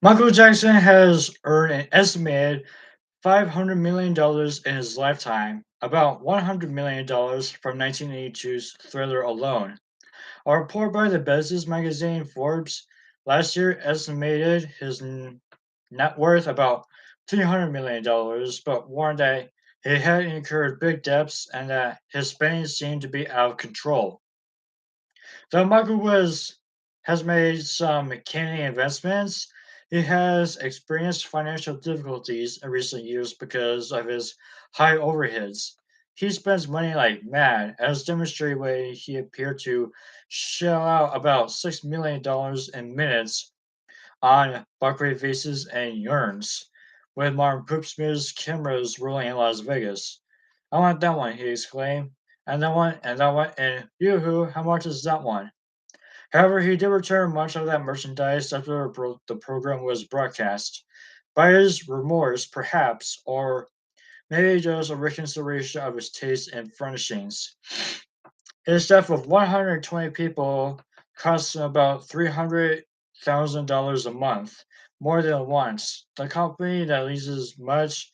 Michael Jackson has earned an estimated $500 million in his lifetime, about $100 million from 1982's Thriller alone. A report by the business magazine Forbes last year estimated his net worth about $300 million, but warned that he had incurred big debts and that his spending seemed to be out of control. Though Michael was has made some canny investments, he has experienced financial difficulties in recent years because of his high overheads. He spends money like mad, as demonstrated when he appeared to shell out about $6 million in minutes on buckwheat vases and urns, with Martin Poopsmear's cameras rolling in Las Vegas. I want that one, he exclaimed, and that one, and that one, and yoo-hoo, how much is that one? However, he did return much of that merchandise after the program was broadcast. Buyer's remorse, perhaps, or maybe just a reconsideration of his taste in furnishings. His death of 120 people cost him about $300,000 a month, more than once. The company that leases much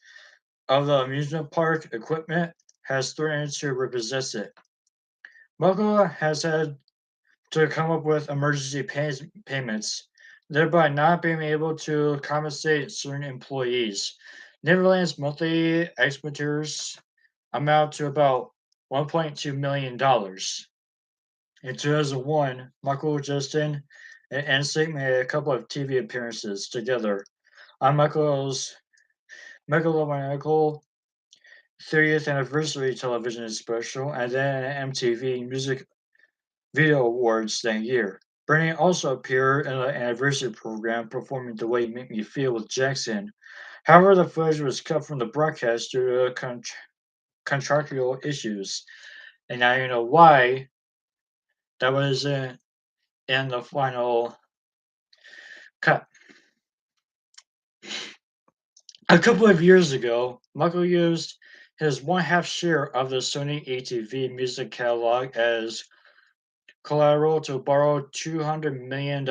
of the amusement park equipment has threatened to repossess it. Moco has had to come up with emergency payments, thereby not being able to compensate certain employees. Neverland's monthly expenditures amount to about $1.2 million. In 2001, Michael Justin and NSYNC made a couple of TV appearances together on Michael's megalomaniacal 30th anniversary television special and then MTV Music Video Awards that year. Bernie also appeared in the anniversary program performing The Way You Make Me Feel with Jackson. However, the footage was cut from the broadcast due to contractual issues. And now you know why that wasn't in the final cut. A couple of years ago, Michael used his one half share of the Sony ATV music catalog as collateral to borrow $200 million.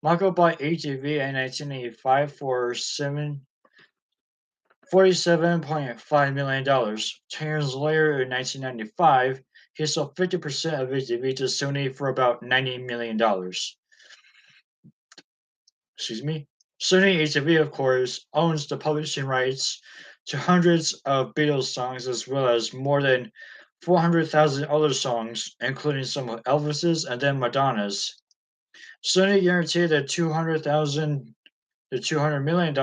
Michael bought ATV in 1985 for $47.5 million. 10 years later, in 1995, he sold 50% of ATV to Sony for about $90 million. Excuse me. Sony ATV, of course, owns the publishing rights to hundreds of Beatles songs as well as more than 400,000 other songs, including some of Elvis's and then Madonna's. Sony guaranteed the $200 million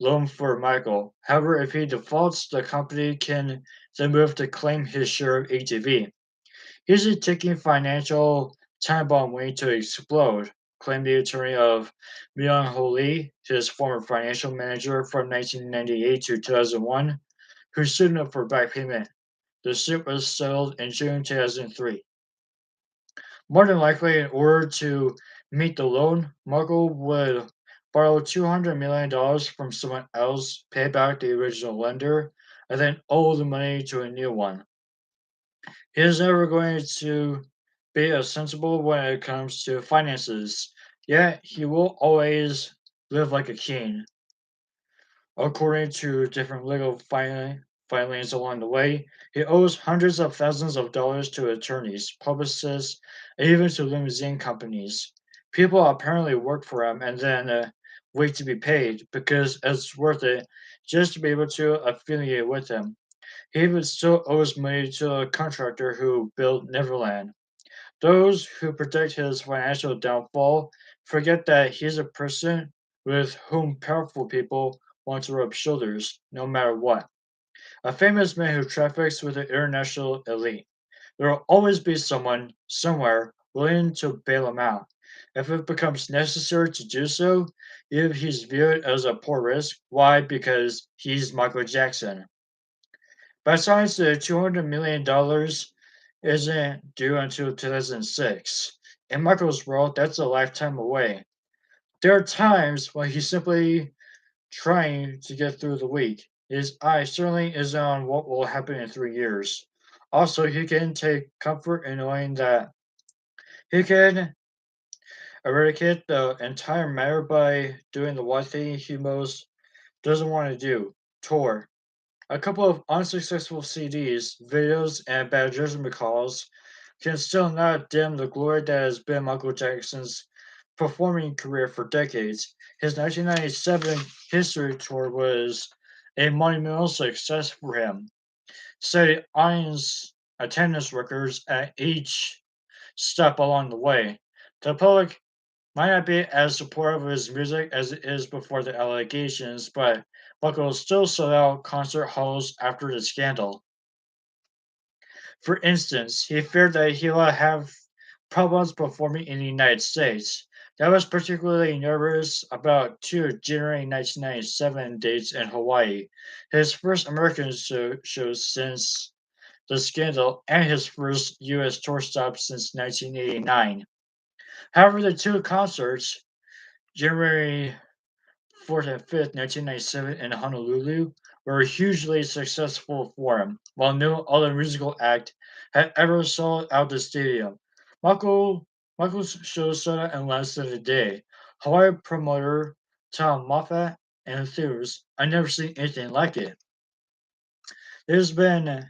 loan for Michael. However, if he defaults, the company can then move to claim his share of ATV. He's a ticking financial time bomb waiting to explode, claimed the attorney of Myung-Ho Lee, his former financial manager from 1998 to 2001, who sued him for back payment. The suit was settled in June 2003. More than likely, in order to meet the loan, Markle would borrow $200 million from someone else, pay back the original lender, and then owe the money to a new one. He is never going to be as sensible when it comes to finances, yet he will always live like a king. According to different legal filings along the way, he owes hundreds of thousands of dollars to attorneys, publicists, and even to limousine companies. People apparently work for him and then wait to be paid because it's worth it just to be able to affiliate with him. He even still owes money to a contractor who built Neverland. Those who predict his financial downfall forget that he's a person with whom powerful people want to rub shoulders, no matter what. A famous man who traffics with the international elite. There will always be someone, somewhere, willing to bail him out. If it becomes necessary to do so, if he's viewed as a poor risk, why? Because he's Michael Jackson. Besides, the $200 million isn't due until 2006. In Michael's world, that's a lifetime away. There are times when he's simply trying to get through the week. His eye certainly isn't on what will happen in 3 years. Also, he can take comfort in knowing that he can eradicate the entire matter by doing the one thing he most doesn't want to do tour. A couple of unsuccessful CDs, videos, and bad judgment calls can still not dim the glory that has been Michael Jackson's performing career for decades. His 1997 history tour was a monumental success for him, setting audience attendance records at each step along the way. The public might not be as supportive of his music as it is before the allegations, but Buckle still sold out concert halls after the scandal. For instance, he feared that he would have problems performing in the United States. That was particularly nervous about two January 1997 dates in Hawaii, his first American shows since the scandal and his first U.S. tour stop since 1989. However, the two concerts, January 4th and 5th, 1997 in Honolulu, were hugely successful for him, while no other musical act had ever sold out the stadium. Michael Michael's show sold out in less than a day. Hawaii promoter Tom Moffat enthused, "I've never seen anything like it. There's been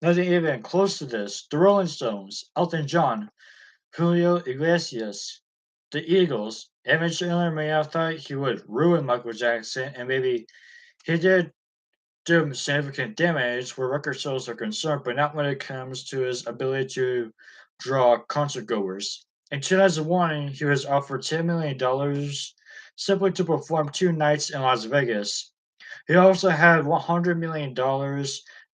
nothing even close to this. The Rolling Stones, Elton John, Julio Iglesias, the Eagles. Evan Chandler may have thought he would ruin Michael Jackson, and maybe he did do significant damage where record sales are concerned, but not when it comes to his ability to draw concertgoers. In 2001, he was offered $10 million simply to perform 2 nights in Las Vegas. He also had $100 million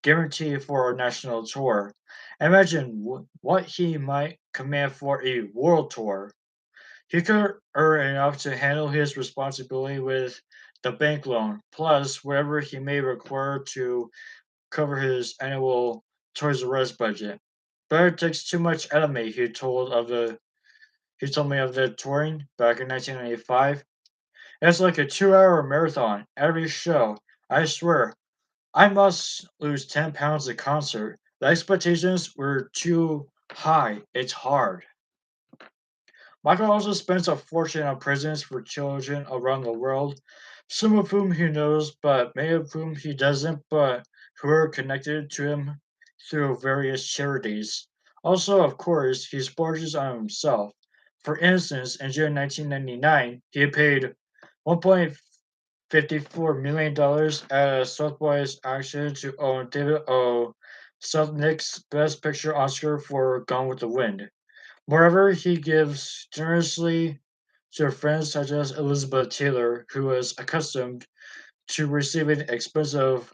guaranteed for a national tour. Imagine what he might command for a world tour. He could earn enough to handle his responsibility with the bank loan, plus whatever he may require to cover his annual Toys R Us budget. But it takes too much out of me, he told me of the touring back in 1995. It's like a 2 hour marathon every show. I swear, I must lose 10 pounds a concert. The expectations were too high. It's hard. Michael also spends a fortune on prisons for children around the world, some of whom he knows, but many of whom he doesn't, but who are connected to him through various charities. Also, of course, he splurges on himself. For instance, in June 1999, he paid $1.54 million at a Southwise auction to own David O. Selznick's Best Picture Oscar for Gone with the Wind. Moreover, he gives generously to friends such as Elizabeth Taylor, who is accustomed to receiving expensive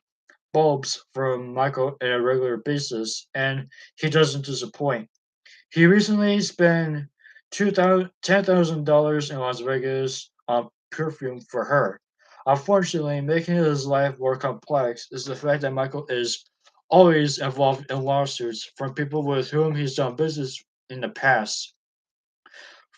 bulbs from Michael on a regular basis, and he doesn't disappoint. He recently spent $10,000 in Las Vegas on perfume for her. Unfortunately, making his life more complex is the fact that Michael is always involved in lawsuits from people with whom he's done business in the past.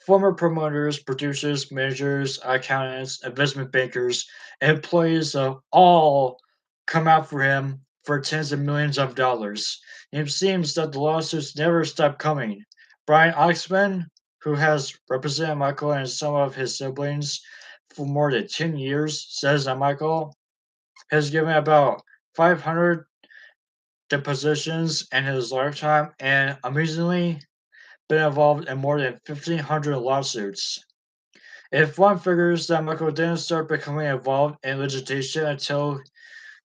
Former promoters, producers, managers, accountants, investment bankers, and employees of all come out for him for tens of millions of dollars. It seems that the lawsuits never stop coming. Brian Oxman, who has represented Michael and some of his siblings for more than 10 years, says that Michael has given about 500 depositions in his lifetime and amazingly been involved in more than 1,500 lawsuits. If one figures that Michael didn't start becoming involved in litigation until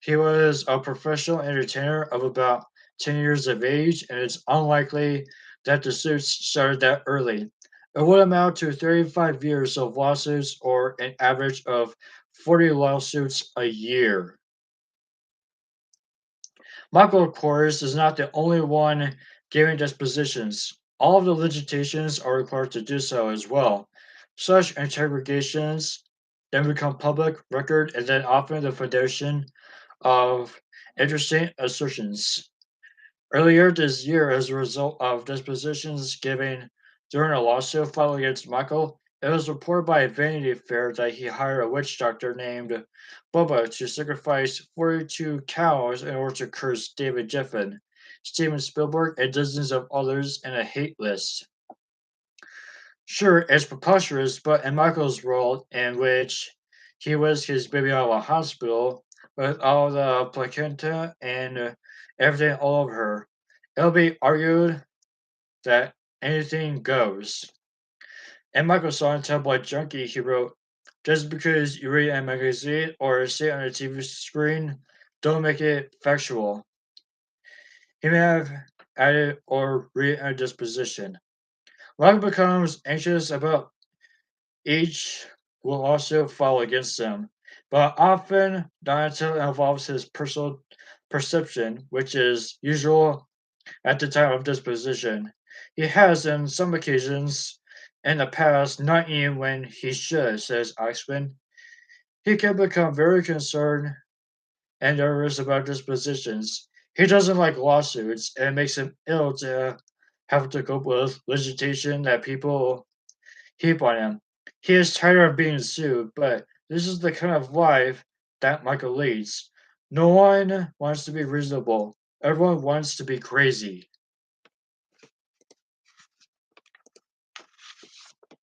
he was a professional entertainer of about 10 years of age, and it's unlikely that the suits started that early, it would amount to 35 years of lawsuits or an average of 40 lawsuits a year. Michael, of course, is not the only one giving dispositions. All of the litigations are required to do so as well. Such interrogations then become public record and then often the foundation of interesting assertions. Earlier this year, as a result of dispositions given during a lawsuit filed against Michael, it was reported by Vanity Fair that he hired a witch doctor named Bubba to sacrifice 42 cows in order to curse David Geffen, Steven Spielberg, and dozens of others in a hate list. Sure, it's preposterous, but in Michael's world, in which he was his baby out of a hospital with all the placenta and everything all over her, it'll be argued that anything goes. In Michael's song Tabloid Junkie, he wrote, just because you read a magazine or see it on a TV screen, don't make it factual. He may have added or read a disposition. Locke becomes anxious about each will also fall against them, but often not until it involves his personal perception, which is usual at the time of disposition. He has, in some occasions, in the past, not even when he should, says Oxman. He can become very concerned and nervous about dispositions. He doesn't like lawsuits, and it makes him ill to have to cope with legislation that people heap on him. He is tired of being sued, but this is the kind of life that Michael leads. No one wants to be reasonable. Everyone wants to be crazy.